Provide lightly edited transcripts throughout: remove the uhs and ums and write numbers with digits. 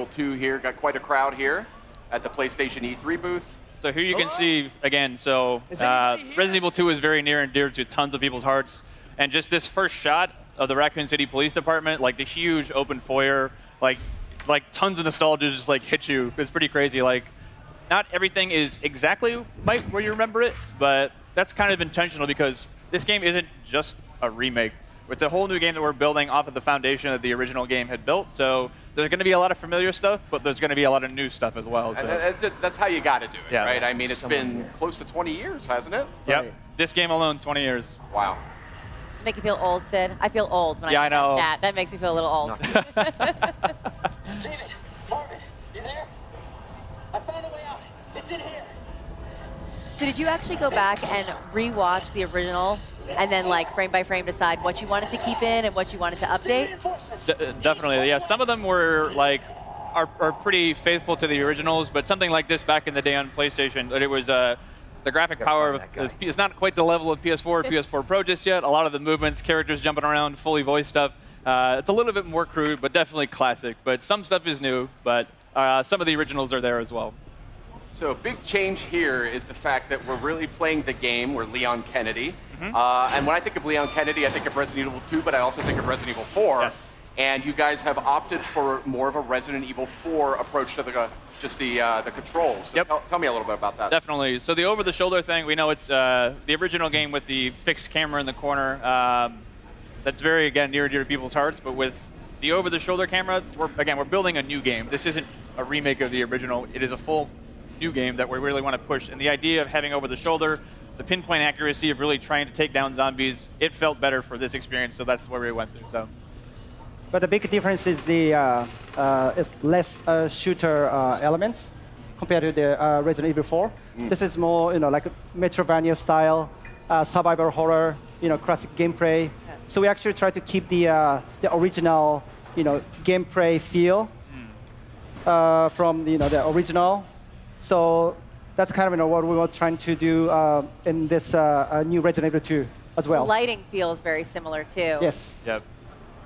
2 here. Got quite a crowd here at the PlayStation E3 booth. So here you can see, again, so Resident Evil 2 is very near and dear to tons of people's hearts. And just this first shot of the Raccoon City Police Department, like the huge open foyer, like tons of nostalgia just like hit you. It's pretty crazy. Like, not everything is exactly where you remember it, but that's kind of intentional because this game isn't just a remake. It's a whole new game that we're building off of the foundation that the original game had built. So there's going to be a lot of familiar stuff, but there's going to be a lot of new stuff as well. So. That's how you got to do it, yeah, right? I mean, it's been close to 20 years, hasn't it? Yep. Right. This game alone, 20 years. Wow. Does it make you feel old, Sid? I feel old when Yeah, I I know. that. That makes me feel a little old. David, Marvin, you there? I found a way out. It's in here. So did you actually go back and re-watch the original and then like frame by frame decide what you wanted to keep in and what you wanted to update? Definitely, yeah. Some of them were like are pretty faithful to the originals, but something like this back in the day on PlayStation, it was the graphic power of it's not quite the level of PS4 or PS4 Pro just yet. A lot of the movements, characters jumping around, fully voiced stuff. It's a little bit more crude, but definitely classic. But some stuff is new, but some of the originals are there as well. So a big change here is the fact that we're really playing the game. We're Leon Kennedy. And when I think of Leon Kennedy, I think of Resident Evil 2, but I also think of Resident Evil 4. Yes. And you guys have opted for more of a Resident Evil 4 approach to the controls. So Yep. tell me a little bit about that. Definitely. So the over-the-shoulder thing, we know it's the original game with the fixed camera in the corner. That's very, again, near and dear to people's hearts. But with the over-the-shoulder camera, we're building a new game. This isn't a remake of the original. It is a full new game that we really want to push. And the idea of having over-the-shoulder, the pinpoint accuracy of really trying to take down zombies, it felt better for this experience. So that's where we went through. So. But the big difference is the it's less shooter elements compared to the Resident Evil 4. This is more, like a Metroidvania style, survival horror, classic gameplay. So we actually try to keep the original, gameplay feel from the original. So that's kind of what we were trying to do in this new Resident Evil 2 as well. The lighting feels very similar too. Yes. Yep.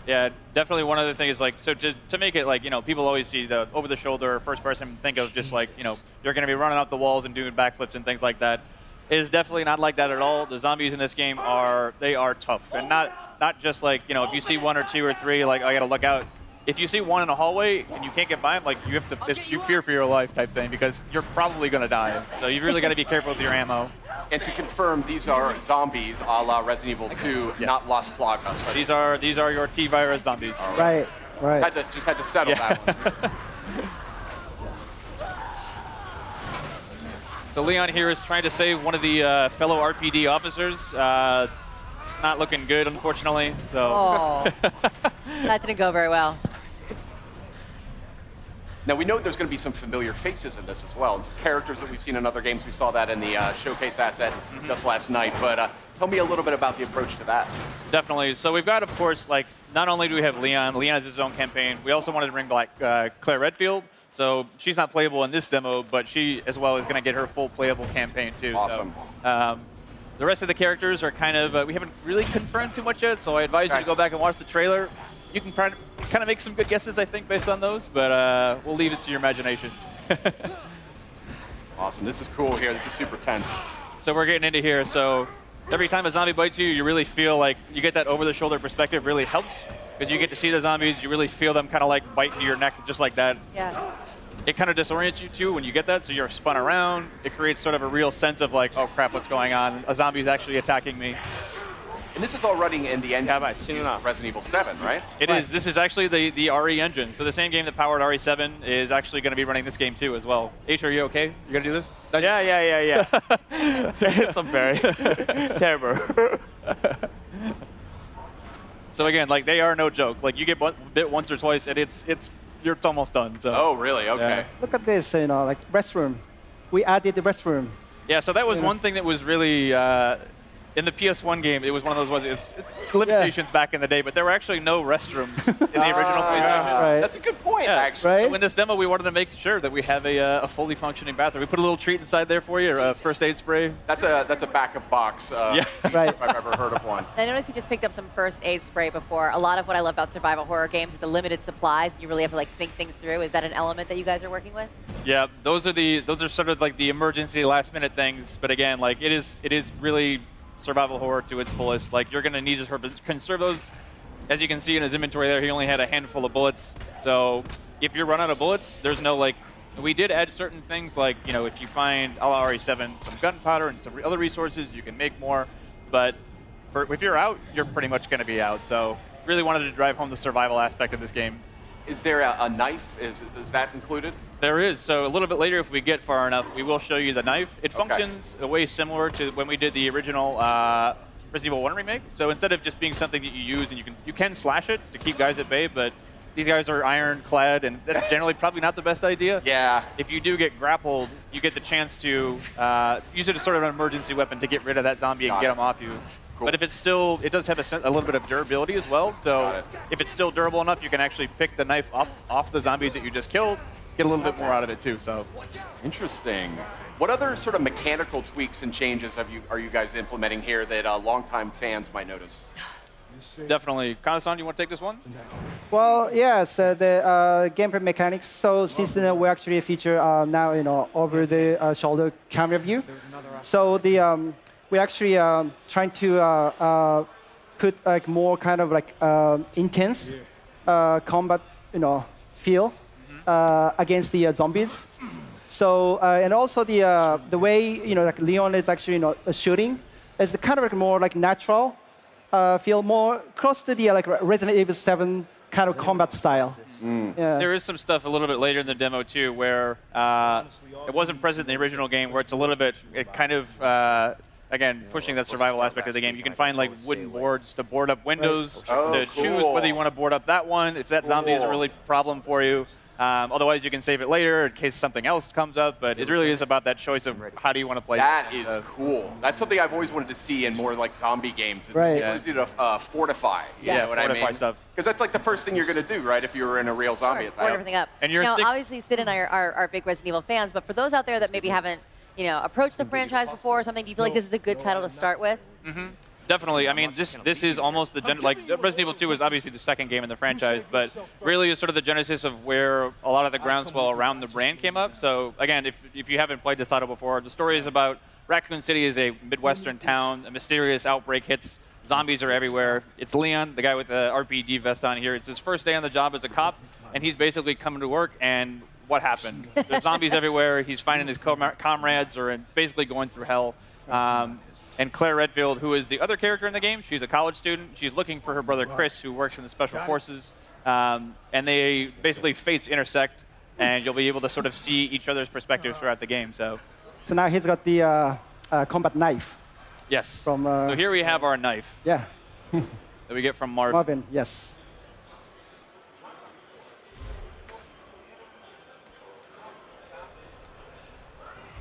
Yeah, definitely one other thing is like, so to make it like, people always see the over-the-shoulder first person, think of just like, you're going to be running up the walls and doing backflips and things like that. It is definitely not like that at all. The zombies in this game are tough. And not just like, if you see 1 or 2 or 3, like, I got to look out. If you see one in a hallway and you can't get by them, like, you have to, you fear for your life type thing because you're probably going to die. So you really got to be careful with your ammo. And to confirm, these are zombies a la Resident Evil 2, not Las Plagas. So these are your T-virus zombies. Right. Just had to settle that one. So Leon here is trying to save one of the fellow RPD officers. It's not looking good, unfortunately. So. Oh, that didn't go very well. Now, we know there's going to be some familiar faces in this as well, and some characters that we've seen in other games. We saw that in the showcase asset just last night. But tell me a little bit about the approach to that. Definitely. So we've got, of course, like, not only do we have Leon has his own campaign, we also wanted to bring back Claire Redfield. So she's not playable in this demo, but she, as well, is going to get her full playable campaign, too. Awesome. So, the rest of the characters are kind of, we haven't really confirmed too much yet, so I advise you to go back and watch the trailer. You can kind of make some good guesses, I think, based on those, but we'll leave it to your imagination. Awesome. This is cool here. This is super tense. So we're getting into here. So every time a zombie bites you, you really feel like you get that over-the-shoulder perspective really helps because you get to see the zombies. You really feel them kind of like bite into your neck just like that. Yeah. It kind of disorients you, too, when you get that, so you're spun around. It creates sort of a real sense of like, oh, crap, what's going on? A zombie is actually attacking me. And this is all running in the engine of Resident Evil 7, right? It is. This is actually the RE engine. So the same game that powered RE7 is actually going to be running this game, too, as well. H, are you okay? You going to do this? Yeah. It's very terrible. So again, like, they are no joke. Like, you get bit once or twice, and it's almost done. So. Oh, really? Okay. Yeah. Look at this, like restroom. We added the restroom. Yeah, so that was one thing that was really in the PS1 game, it was one of those limitations back in the day, but there were actually no restrooms in the original PlayStation. Right. That's a good point, Yeah. actually. Right. So in this demo, we wanted to make sure that we have a fully functioning bathroom. We put a little treat inside there for you, a first aid spray. That's a back of box. Yeah. Right. If I've ever heard of one. I noticed you just picked up some first aid spray before. A lot of what I love about survival horror games is the limited supplies. You really have to like think things through. Is that an element that you guys are working with? Yeah, those are sort of like the emergency last minute things. But again, like it is really survival horror to its fullest. Like you're gonna need to conserve those. As you can see in his inventory there, he only had a handful of bullets. So if you run out of bullets, there's no like. We did add certain things like, you know, if you find a la RE7 some gunpowder and some other resources, you can make more. But if you're out, you're pretty much going to be out. So really wanted to drive home the survival aspect of this game. Is there a knife? Is that included? There is. So a little bit later, if we get far enough, we will show you the knife. It functions a way similar to when we did the original Resident Evil 1 remake. So instead of just being something that you use and you can slash it to keep guys at bay, but these guys are ironclad, and that's generally probably not the best idea. Yeah. If you do get grappled, you get the chance to use it as sort of an emergency weapon to get rid of that zombie and get him off you. Cool. But if it's still, it does have a little bit of durability as well. So if it's still durable enough, you can actually pick the knife up off the zombies that you just killed, get a little bit more out of it too. So Interesting. What other sort of mechanical tweaks and changes are you guys implementing here that longtime fans might notice? definitely. Kana-san, you want to take this one? Well, yes, the gameplay mechanics. So since we actually feature now, over the shoulder camera view. So we actually trying to put like more kind of like intense combat, feel against the zombies. So and also the way like Leon is actually shooting is kind of like more like natural. Feel more close to the like Resident Evil 7 kind of combat style. Yeah. There is some stuff a little bit later in the demo too, where it wasn't present in the original game, where it's a little bit, again, pushing that survival aspect of the game. You can find like wooden boards to board up windows, to choose whether you want to board up that one, if that zombie is a really problem for you. Otherwise, you can save it later in case something else comes up. But it really is about that choice of how do you want to play. That is cool. That's something I've always wanted to see in more like zombie games. Is right. The ability to fortify. Yeah, what I fortify mean? stuff. Because that's like the first thing you're going to do, right? If you were in a real zombie attack. Board everything up. And you're now, obviously, Sid and I are big Resident Evil fans, but for those out there that maybe haven't, approached the franchise before or something, do you feel like this is a good title to start with? Mm-hmm. Definitely. I mean, this is almost the Resident Evil 2 is obviously the second game in the franchise, but really is sort of the genesis of where a lot of the groundswell around the brand came up. So again, if you haven't played this title before, the story is about Raccoon City is a Midwestern town. A mysterious outbreak hits. Zombies are everywhere. It's Leon, the guy with the RPD vest on here. It's his first day on the job as a cop, and he's basically coming to work, and what happened? There's zombies everywhere. He's finding his comrades are basically going through hell. And Claire Redfield, who is the other character in the game, she's a college student. She's looking for her brother Chris, who works in the Special Forces. And they basically fates intersect, and you'll be able to sort of see each other's perspectives throughout the game. So now he's got the combat knife. yes. From, so here we have our knife Yeah. that we get from Marvin. Marvin, yes.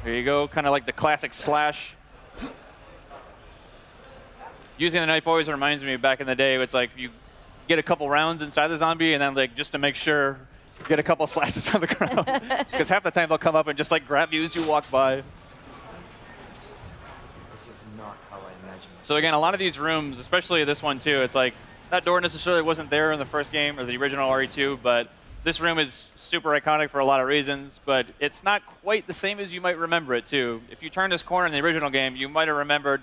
There you go, kind of like the classic slash. Using the knife always reminds me of back in the day. It's like you get a couple rounds inside the zombie, and then like just to make sure, get a couple slashes on the ground. Because half the time they'll come up and just like grab you as you walk by. This is not how I imagined it. So again, a lot of these rooms, especially this one too, it's like that door necessarily wasn't there in the first game or the original RE2, but this room is super iconic for a lot of reasons, but it's not quite the same as you might remember it too. If you turn this corner in the original game, you might have remembered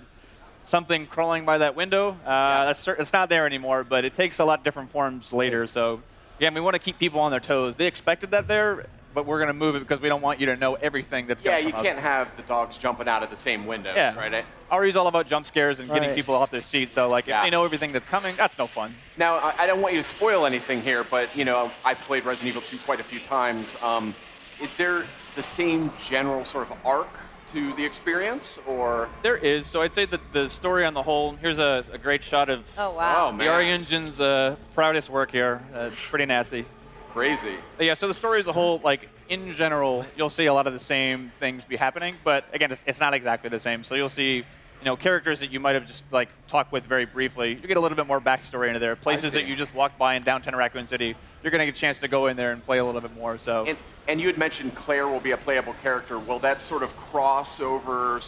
something crawling by that window. It's not there anymore, but it takes a lot different forms later. So again, we want to keep people on their toes. They expected that there, but we're going to move it because we don't want you to know everything that's going to come you can't have the dogs jumping out of the same window, right? RE's all about jump scares and getting people off their seats. So like, if they know everything that's coming, that's no fun. Now, I don't want you to spoil anything here, but I've played Resident Evil 2 quite a few times. Is there the same general sort of arc to the experience, or? There is. So I'd say that the story on the whole, here's a great shot of the RE Engine's proudest work here. Pretty nasty. Crazy. But yeah, so the story as a whole, like in general, you'll see a lot of the same things be happening, but again, it's not exactly the same. So you'll see characters that you might have just like talked with very briefly. You get a little bit more backstory into there. Places that you just walked by in downtown Raccoon City, you're going to get a chance to go in there and play a little bit more. So. And you had mentioned Claire will be a playable character. Will that sort of cross over?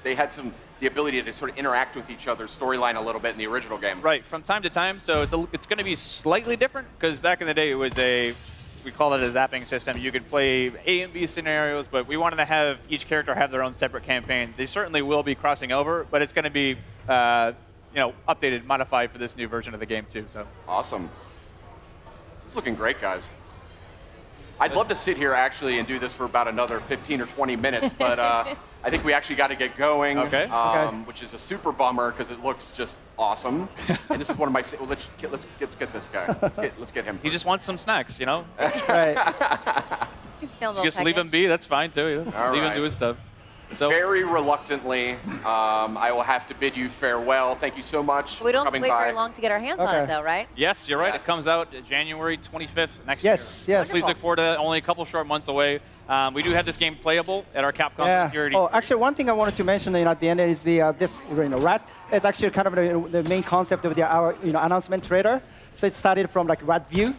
They had the ability to sort of interact with each other's storyline a little bit in the original game. Right, from time to time. So it's going to be slightly different because back in the day it was we called it a zapping system. You could play A and B scenarios, but we wanted to have each character have their own separate campaign. They certainly will be crossing over, but it's going to be updated, modified for this new version of the game too. So awesome. This is looking great, guys. I'd love to sit here actually and do this for about another 15 or 20 minutes, but I think we actually got to get going, which is a super bummer because it looks just awesome. And this is one of my. Well, let's get this guy. Let's get him. He just wants some snacks, Right. He's feeling a You little just leave him be. That's fine too. Leave him do his stuff. So, very reluctantly, I will have to bid you farewell. Thank you so much. We don't for have to coming wait by. very long to get our hands on it, though, right? Yes, you're right. Yes. It comes out January 25th next year. Yes. Please look forward to that. Only a couple short months away. We do have this game playable at our Capcom security. Oh, actually, one thing I wanted to mention at the end is this rat is actually kind of the main concept of our announcement trailer. So it started from like rat view.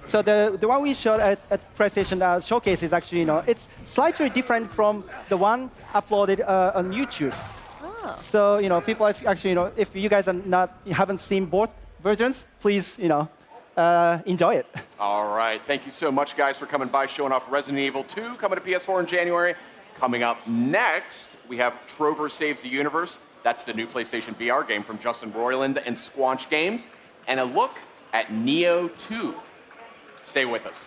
So the one we showed at PlayStation Showcase is actually it's slightly different from the one uploaded on YouTube. Oh. So people actually if you guys haven't seen both versions, please enjoy it. All right. Thank you so much, guys, for coming by, showing off Resident Evil 2, coming to PS4 in January. Coming up next, we have Trover Saves the Universe. That's the new PlayStation VR game from Justin Roiland and Squanch Games. And a look at Neo 2. Stay with us.